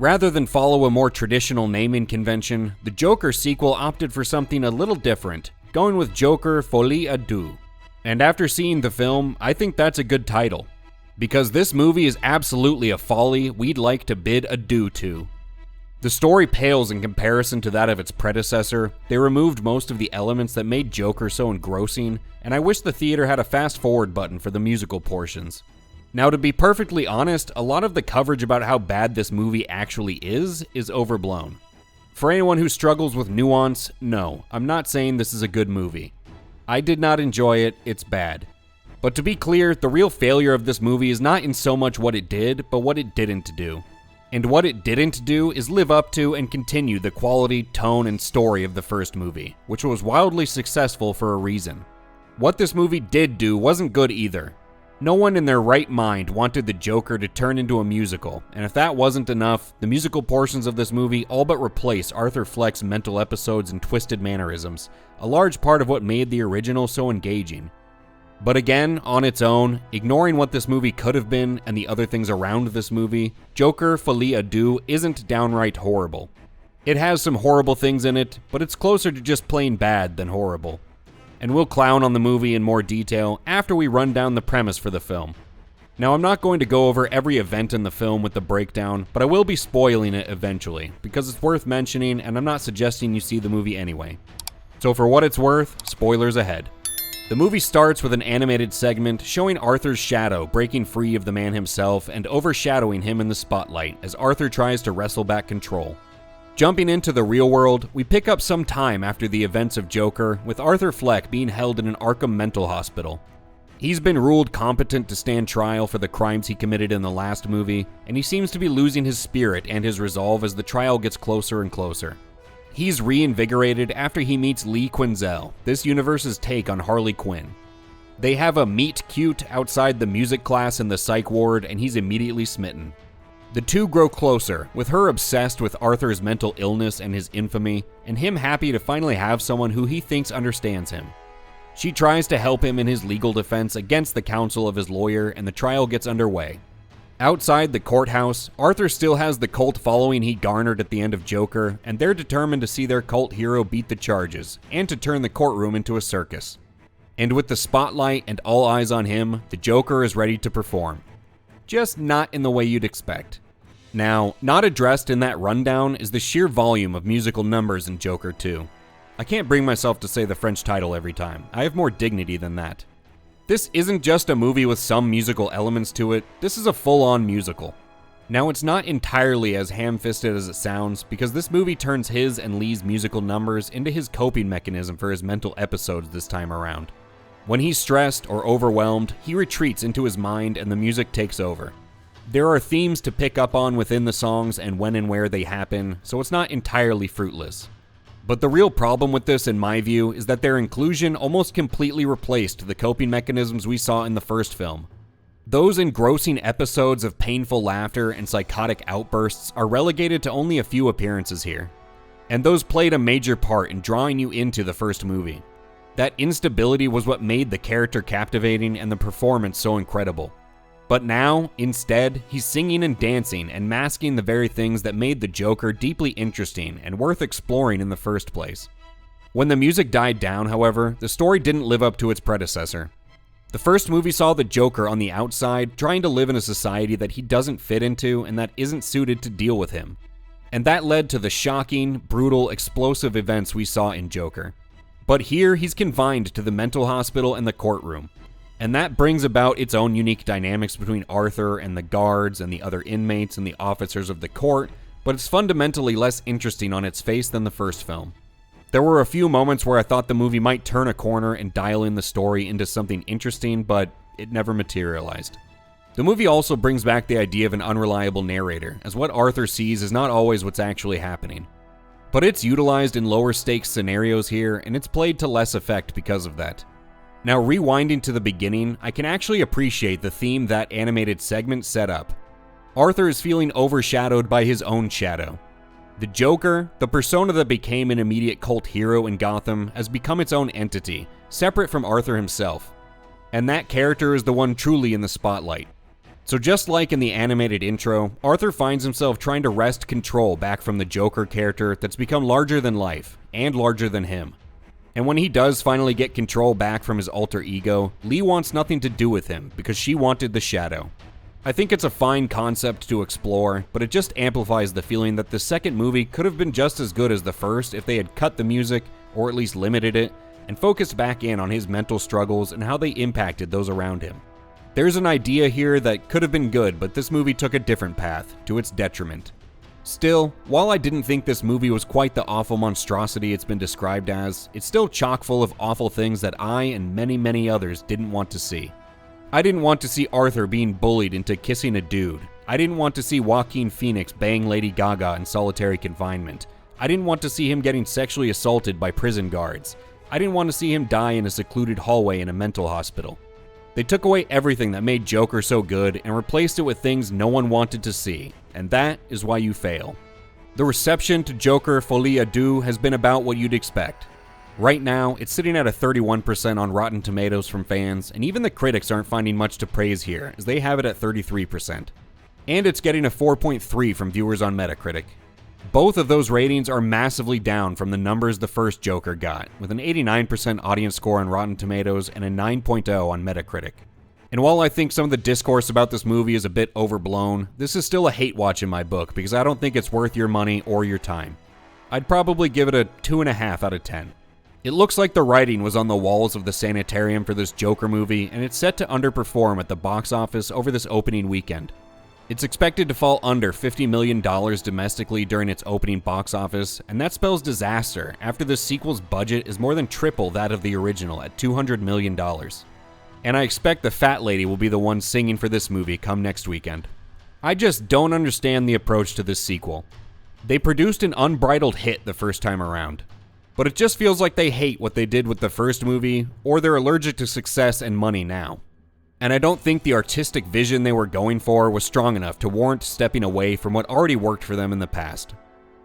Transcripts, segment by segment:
Rather than follow a more traditional naming convention, the Joker sequel opted for something a little different, going with Joker Folie Adieu. And after seeing the film, I think that's a good title, because this movie is absolutely a folly we'd like to bid adieu to. The story pales in comparison to that of its predecessor. They removed most of the elements that made Joker so engrossing, and I wish the theater had a fast forward button for the musical portions. Now, to be perfectly honest, a lot of the coverage about how bad this movie actually is overblown. For anyone who struggles with nuance, no, I'm not saying this is a good movie. I did not enjoy it, it's bad. But to be clear, the real failure of this movie is not in so much what it did, but what it didn't do. And what it didn't do is live up to and continue the quality, tone, and story of the first movie, which was wildly successful for a reason. What this movie did do wasn't good either. No one in their right mind wanted the Joker to turn into a musical, and if that wasn't enough, the musical portions of this movie all but replace Arthur Fleck's mental episodes and twisted mannerisms, a large part of what made the original so engaging. But again, on its own, ignoring what this movie could have been and the other things around this movie, Joker Folie Adieu isn't downright horrible. It has some horrible things in it, but it's closer to just plain bad than horrible. And we'll clown on the movie in more detail after we run down the premise for the film. Now, I'm not going to go over every event in the film with the breakdown, but I will be spoiling it eventually, because it's worth mentioning, and I'm not suggesting you see the movie anyway. So for what it's worth, spoilers ahead. The movie starts with an animated segment showing Arthur's shadow breaking free of the man himself and overshadowing him in the spotlight as Arthur tries to wrestle back control. Jumping into the real world, we pick up some time after the events of Joker, with Arthur Fleck being held in an Arkham mental hospital. He's been ruled competent to stand trial for the crimes he committed in the last movie, and he seems to be losing his spirit and his resolve as the trial gets closer and closer. He's reinvigorated after he meets Lee Quinzel, this universe's take on Harley Quinn. They have a meet cute outside the music class in the psych ward, and he's immediately smitten. The two grow closer, with her obsessed with Arthur's mental illness and his infamy, and him happy to finally have someone who he thinks understands him. She tries to help him in his legal defense against the counsel of his lawyer, and the trial gets underway. Outside the courthouse, Arthur still has the cult following he garnered at the end of Joker, and they're determined to see their cult hero beat the charges, and to turn the courtroom into a circus. And with the spotlight and all eyes on him, the Joker is ready to perform. Just not in the way you'd expect. Now, not addressed in that rundown is the sheer volume of musical numbers in Joker 2. I can't bring myself to say the French title every time. I have more dignity than that. This isn't just a movie with some musical elements to it, this is a full-on musical. Now, it's not entirely as ham-fisted as it sounds, because this movie turns his and Lee's musical numbers into his coping mechanism for his mental episodes this time around. When he's stressed or overwhelmed, he retreats into his mind and the music takes over. There are themes to pick up on within the songs and when and where they happen, so it's not entirely fruitless. But the real problem with this, in my view, is that their inclusion almost completely replaced the coping mechanisms we saw in the first film. Those engrossing episodes of painful laughter and psychotic outbursts are relegated to only a few appearances here. And those played a major part in drawing you into the first movie. That instability was what made the character captivating and the performance so incredible. But now, instead, he's singing and dancing and masking the very things that made the Joker deeply interesting and worth exploring in the first place. When the music died down, however, the story didn't live up to its predecessor. The first movie saw the Joker on the outside, trying to live in a society that he doesn't fit into and that isn't suited to deal with him. And that led to the shocking, brutal, explosive events we saw in Joker. But here, he's confined to the mental hospital and the courtroom. And that brings about its own unique dynamics between Arthur and the guards and the other inmates and the officers of the court, but it's fundamentally less interesting on its face than the first film. There were a few moments where I thought the movie might turn a corner and dial in the story into something interesting, but it never materialized. The movie also brings back the idea of an unreliable narrator, as what Arthur sees is not always what's actually happening. But it's utilized in lower stakes scenarios here, and it's played to less effect because of that. Now, rewinding to the beginning, I can actually appreciate the theme that animated segment set up. Arthur is feeling overshadowed by his own shadow. The Joker, the persona that became an immediate cult hero in Gotham, has become its own entity, separate from Arthur himself. And that character is the one truly in the spotlight. So just like in the animated intro, Arthur finds himself trying to wrest control back from the Joker character that's become larger than life, and larger than him. And when he does finally get control back from his alter ego, Lee wants nothing to do with him because she wanted the shadow. I think it's a fine concept to explore, but it just amplifies the feeling that the second movie could have been just as good as the first if they had cut the music, or at least limited it, and focused back in on his mental struggles and how they impacted those around him. There's an idea here that could have been good, but this movie took a different path, to its detriment. Still, while I didn't think this movie was quite the awful monstrosity it's been described as, it's still chock full of awful things that I and many others didn't want to see. I didn't want to see Arthur being bullied into kissing a dude. I didn't want to see Joaquin Phoenix bang Lady Gaga in solitary confinement. I didn't want to see him getting sexually assaulted by prison guards. I didn't want to see him die in a secluded hallway in a mental hospital. They took away everything that made Joker so good and replaced it with things no one wanted to see, and that is why you fail. The reception to Joker Folie Adieu has been about what you'd expect. Right now, it's sitting at a 31% on Rotten Tomatoes from fans, and even the critics aren't finding much to praise here, as they have it at 33%. And it's getting a 4.3 from viewers on Metacritic. Both of those ratings are massively down from the numbers the first Joker got, with an 89% audience score on Rotten Tomatoes and a 9.0 on Metacritic. And while I think some of the discourse about this movie is a bit overblown, this is still a hate watch in my book because I don't think it's worth your money or your time. I'd probably give it a 2.5 out of 10. It looks like the writing was on the walls of the sanitarium for this Joker movie, and it's set to underperform at the box office over this opening weekend. It's expected to fall under $50 million domestically during its opening box office, and that spells disaster after the sequel's budget is more than triple that of the original at $200 million. And I expect the fat lady will be the one singing for this movie come next weekend. I just don't understand the approach to this sequel. They produced an unbridled hit the first time around, but it just feels like they hate what they did with the first movie, or they're allergic to success and money now. And I don't think the artistic vision they were going for was strong enough to warrant stepping away from what already worked for them in the past.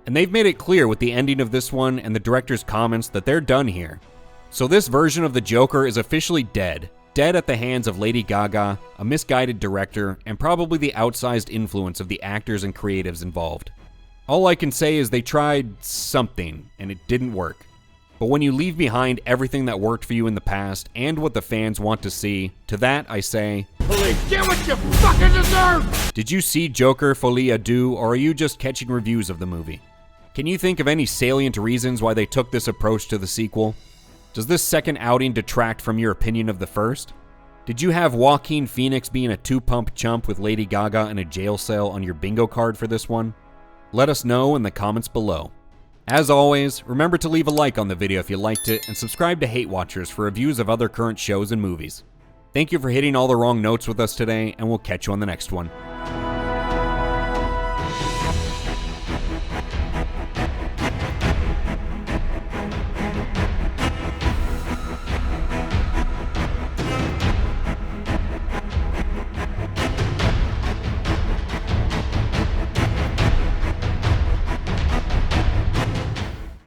And they've made it clear with the ending of this one and the director's comments that they're done here. So this version of the Joker is officially dead. Dead at the hands of Lady Gaga, a misguided director, and probably the outsized influence of the actors and creatives involved. All I can say is they tried something, and it didn't work. But when you leave behind everything that worked for you in the past and what the fans want to see, to that I say, Police, get what you fucking deserve! Did you see Joker Folie Adieu, or are you just catching reviews of the movie? Can you think of any salient reasons why they took this approach to the sequel? Does this second outing detract from your opinion of the first? Did you have Joaquin Phoenix being a two-pump chump with Lady Gaga in a jail cell on your bingo card for this one? Let us know in the comments below. As always, remember to leave a like on the video if you liked it, and subscribe to HateWatchers for reviews of other current shows and movies. Thank you for hitting all the wrong notes with us today, and we'll catch you on the next one.